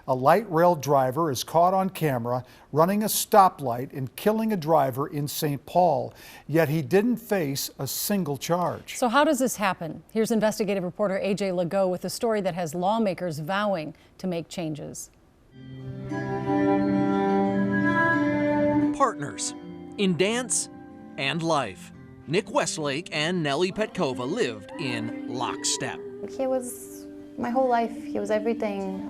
A light rail driver is caught on camera running a stoplight and killing a driver in St. Paul, yet he didn't face a single charge. So how does this happen? Here's investigative reporter AJ Legault with a story that has lawmakers vowing to make changes. Partners in dance and life. Nick Westlake and Nellie Petkova lived in lockstep. He was my whole life. He was everything.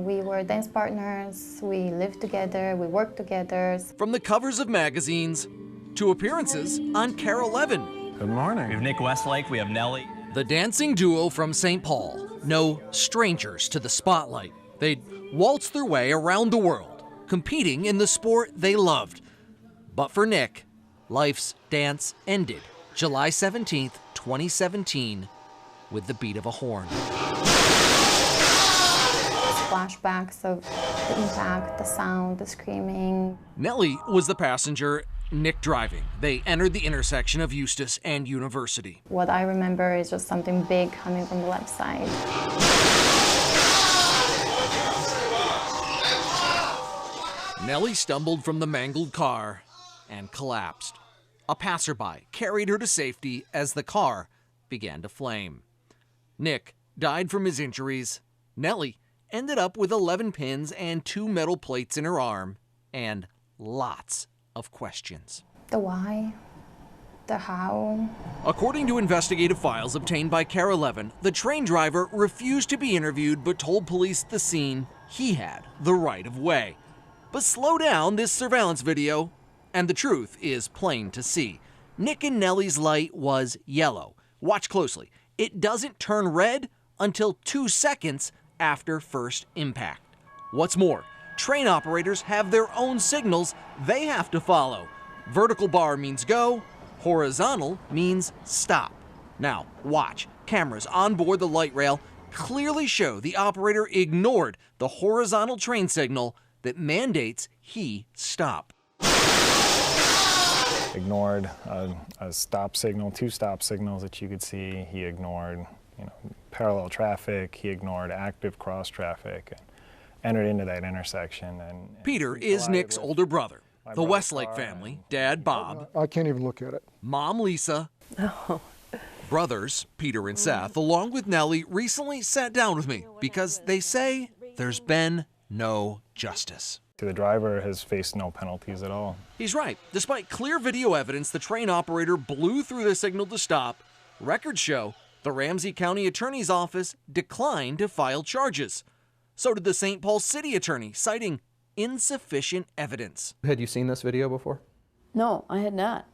We were dance partners. We lived together. We worked together. From the covers of magazines to appearances on KARE 11. Good morning. We have Nick Westlake, we have Nellie. The dancing duo from St. Paul, no strangers to the spotlight. They'd waltz their way around the world, competing in the sport they loved. But for Nick, life's dance ended July 17th, 2017, with the beat of a horn. Flashbacks of the impact, the sound, the screaming. Nellie was the passenger, Nick driving. They entered the intersection of Eustis and University. What I remember is just something big coming from the left side. Nellie stumbled from the mangled car and collapsed. A passerby carried her to safety as the car began to flame. Nick died from his injuries. Nellie ended up with 11 pins and 2 metal plates in her arm and lots of questions. The why, the how. According to investigative files obtained by KARE 11, the train driver refused to be interviewed but told police at the scene he had the right of way. But slow down this surveillance video, and the truth is plain to see. Nick and Nellie's light was yellow. Watch closely. It doesn't turn red until 2 seconds after first impact. What's more, train operators have their own signals they have to follow. Vertical bar means go, horizontal means stop. Now, watch. Cameras on board the light rail clearly show the operator ignored the horizontal train signal that mandates he stop. Ignored a stop signal, 2 stop signals that you could see. He ignored, parallel traffic. He ignored active cross traffic and entered into that intersection. And Peter is Nick's older brother. The Westlake family, Dad Bob, I can't even look at it. Mom Lisa, brothers Peter and Seth, along with Nellie, recently sat down with me because they say there's been no justice. The driver has faced no penalties at all. He's right. Despite clear video evidence, the train operator blew through the signal to stop. Records show the Ramsey County Attorney's Office declined to file charges. So did the St. Paul City Attorney, citing insufficient evidence. Had you seen this video before? No, I had not.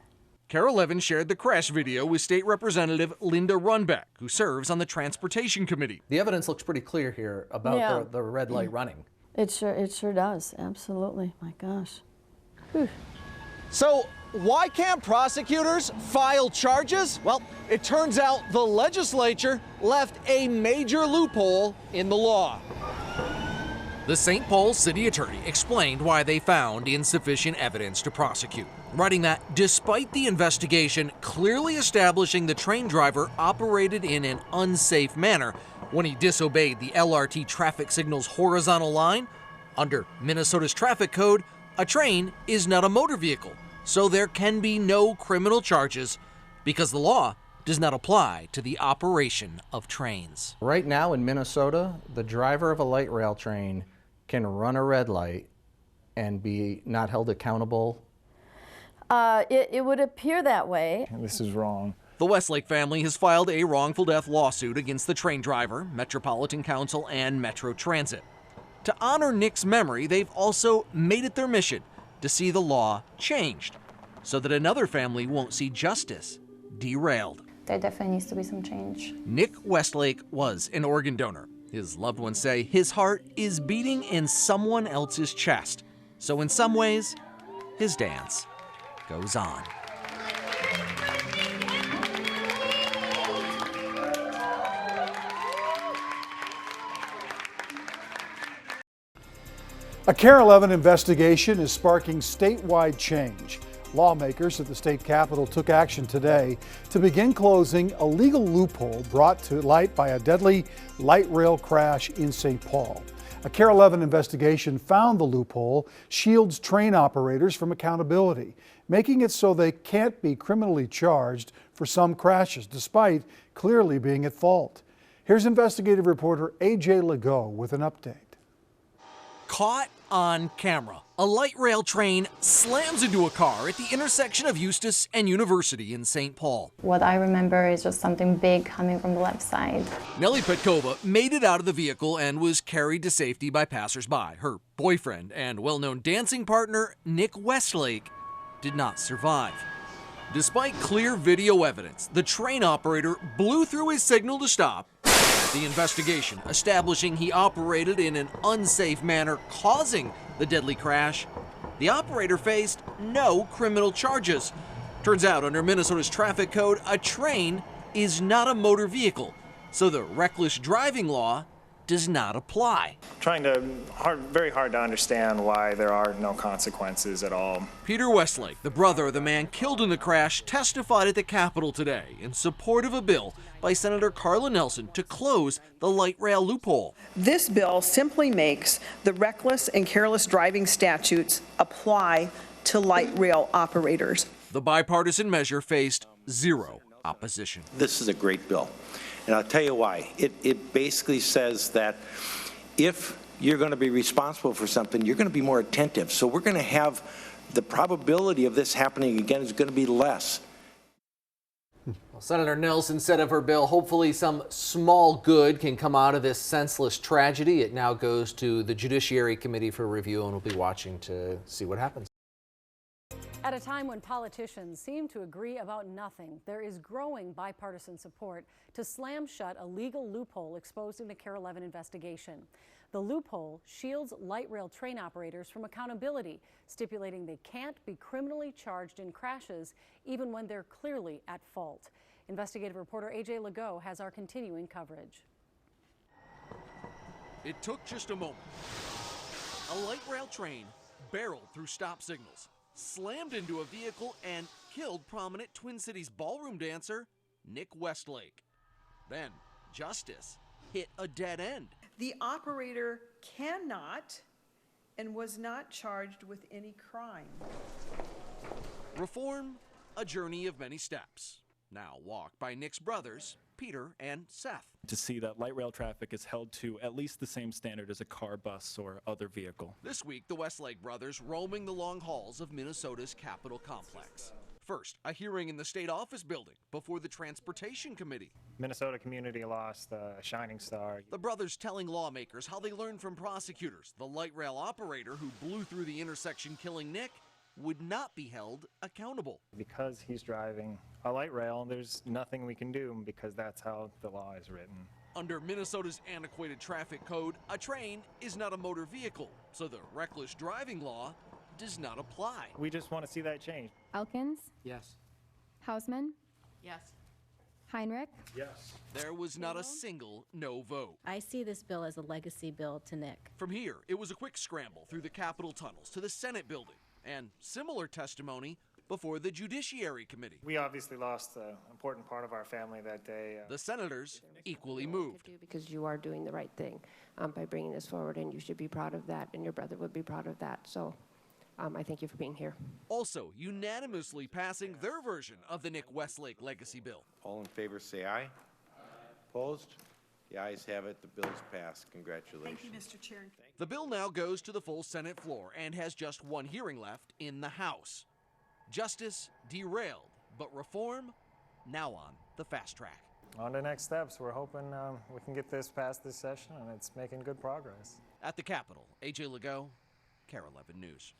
KARE 11 shared the crash video with State Representative Linda Runbeck, who serves on the Transportation Committee. The evidence looks pretty clear here about the red light running. It sure does. Absolutely. My gosh. Whew. So why can't prosecutors file charges? Well, it turns out the legislature left a major loophole in the law. The St. Paul City Attorney explained why they found insufficient evidence to prosecute, writing that despite the investigation clearly establishing the train driver operated in an unsafe manner when he disobeyed the LRT traffic signal's horizontal line, under Minnesota's traffic code, a train is not a motor vehicle, so there can be no criminal charges because the law does not apply to the operation of trains. Right now in Minnesota, the driver of a light rail train can run a red light and be not held accountable. It would appear that way. This is wrong. The Westlake family has filed a wrongful death lawsuit against the train driver, Metropolitan Council, and Metro Transit. To honor Nick's memory, they've also made it their mission to see the law changed so that another family won't see justice derailed. There definitely needs to be some change. Nick Westlake was an organ donor. His loved ones say his heart is beating in someone else's chest. So in some ways, his dance goes on. A KARE 11 investigation is sparking statewide change. Lawmakers at the state capitol took action today to begin closing a legal loophole brought to light by a deadly light rail crash in St. Paul. A KARE 11 investigation found the loophole shields train operators from accountability, making it so they can't be criminally charged for some crashes, despite clearly being at fault. Here's investigative reporter AJ Legault with an update. Caught on camera, a light rail train slams into a car at the intersection of Eustis and University in St. Paul. What I remember is just something big coming from the left side. Nellie Petkova made it out of the vehicle and was carried to safety by passersby. Her boyfriend and well-known dancing partner, Nick Westlake, did not survive. Despite clear video evidence, the train operator blew through his signal to stop. The investigation establishing he operated in an unsafe manner, causing the deadly crash. The operator faced no criminal charges. Turns out, under Minnesota's traffic code, a train is not a motor vehicle, so the reckless driving law does not apply. Very hard to understand why there are no consequences at all. Peter Westlake, the brother of the man killed in the crash, testified at the Capitol today in support of a bill by Senator Carla Nelson to close the light rail loophole. This bill simply makes the reckless and careless driving statutes apply to light rail operators. The bipartisan measure faced zero opposition. This is a great bill, and I'll tell you why. It basically says that if you're going to be responsible for something, you're going to be more attentive. So we're going to have the probability of this happening again is going to be less. Well, Senator Nelson said of her bill, hopefully some small good can come out of this senseless tragedy. It now goes to the Judiciary Committee for review, and we'll be watching to see what happens. At a time when politicians seem to agree about nothing, there is growing bipartisan support to slam shut a legal loophole exposed in the KARE 11 investigation. The loophole shields light rail train operators from accountability, stipulating they can't be criminally charged in crashes even when they're clearly at fault. Investigative reporter AJ Legault has our continuing coverage. It took just a moment. A light rail train barreled through stop signals, slammed into a vehicle, and killed prominent Twin Cities ballroom dancer Nick Westlake. Then justice hit a dead end. The operator cannot and was not charged with any crime. Reform, a journey of many steps, now walked by Nick's brothers, Peter and Seth. To see that light rail traffic is held to at least the same standard as a car, bus, or other vehicle. This week, the Westlake brothers roaming the long halls of Minnesota's Capitol complex. First, a hearing in the state office building before the Transportation Committee. Minnesota community lost a shining star. The brothers telling lawmakers how they learned from prosecutors the light rail operator who blew through the intersection killing Nick would not be held accountable. Because he's driving a light rail, there's nothing we can do because that's how the law is written. Under Minnesota's antiquated traffic code, a train is not a motor vehicle, so the reckless driving law does not apply. We just want to see that change. Elkins? Yes. Hausman? Yes. Heinrich? Yes. There was not a single no vote. I see this bill as a legacy bill to Nick. From here, it was a quick scramble through the Capitol tunnels to the Senate building, and similar testimony before the Judiciary Committee. We obviously lost an important part of our family that day. The senators equally moved. Because you are doing the right thing by bringing this forward, and you should be proud of that, and your brother would be proud of that. So I thank you for being here. Also unanimously passing their version of the Nick Westlake legacy bill. All in favor say aye. Opposed? The ayes have it. The bill is passed. Congratulations. Thank you, Mr. Chair. The bill now goes to the full Senate floor and has just one hearing left in the House. Justice derailed, but reform now on the fast track. On to next steps. We're hoping we can get this past this session, and it's making good progress. At the Capitol, AJ Legault, KARE 11 News.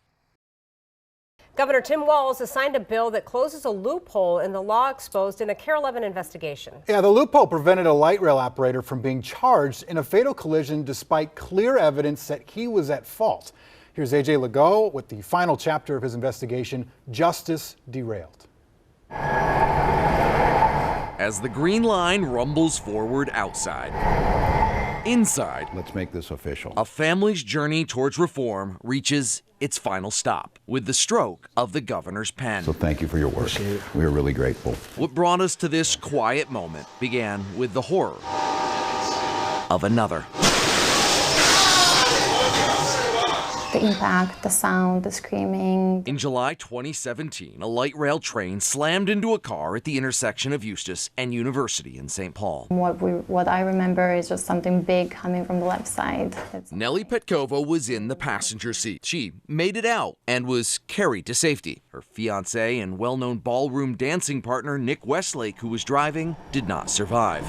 Governor Tim Walz has signed a bill that closes a loophole in the law exposed in a KARE 11 investigation. Yeah, the loophole prevented a light rail operator from being charged in a fatal collision despite clear evidence that he was at fault. Here's AJ Legault with the final chapter of his investigation, Justice Derailed. As the green line rumbles forward outside, inside, let's make this official. A family's journey towards reform reaches its final stop with the stroke of the governor's pen. So thank you for your work. We are really grateful. What brought us to this quiet moment began with the horror of another. The impact, the sound, the screaming. In July 2017, a light rail train slammed into a car at the intersection of Eustis and University in St. Paul. What I remember is just something big coming from the left side. Nelly Petkova was in the passenger seat. She made it out and was carried to safety. Her fiancé and well-known ballroom dancing partner Nick Westlake, who was driving, did not survive.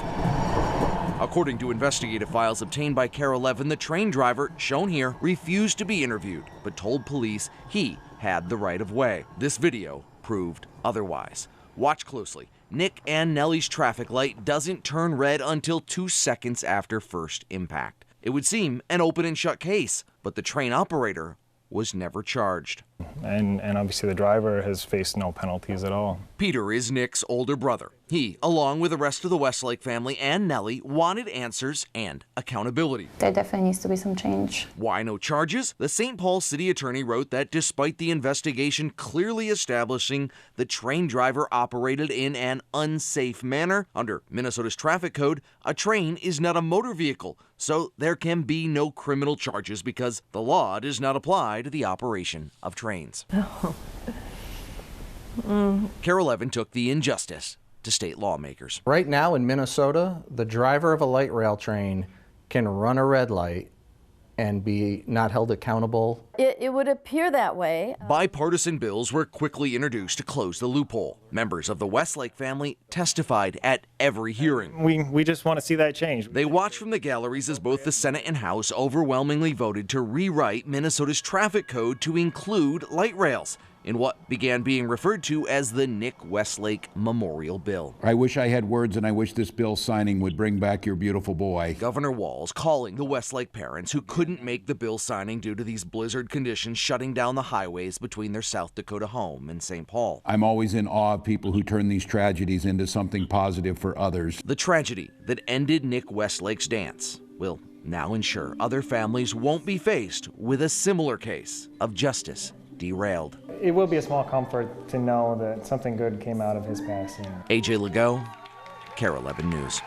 According to investigative files obtained by KARE 11, the train driver, shown here, refused to be interviewed, but told police he had the right of way. This video proved otherwise. Watch closely. Nick and Nelly's traffic light doesn't turn red until 2 seconds after first impact. It would seem an open and shut case, but the train operator was never charged. And obviously the driver has faced no penalties at all. Peter is Nick's older brother. He, along with the rest of the Westlake family and Nelly, wanted answers and accountability. There definitely needs to be some change. Why no charges? The St. Paul city attorney wrote that despite the investigation clearly establishing the train driver operated in an unsafe manner, under Minnesota's traffic code, a train is not a motor vehicle, so there can be no criminal charges because the law does not apply to the operation of trains. KARE 11 took the injustice to state lawmakers. Right now in Minnesota, the driver of a light rail train can run a red light and be not held accountable. It would appear that way. Bipartisan bills were quickly introduced to close the loophole. Members of the Westlake family testified at every hearing. We just want to see that change. They watched from the galleries as both the Senate and House overwhelmingly voted to rewrite Minnesota's traffic code to include light rails in what began being referred to as the Nick Westlake Memorial Bill. I wish I had words, and I wish this bill signing would bring back your beautiful boy. Governor Walz calling the Westlake parents who couldn't make the bill signing due to these blizzard conditions shutting down the highways between their South Dakota home and St. Paul. I'm always in awe of people who turn these tragedies into something positive for others. The tragedy that ended Nick Westlake's dance will now ensure other families won't be faced with a similar case of justice derailed. It will be a small comfort to know that something good came out of his passing. AJ Legault, KARE 11 News.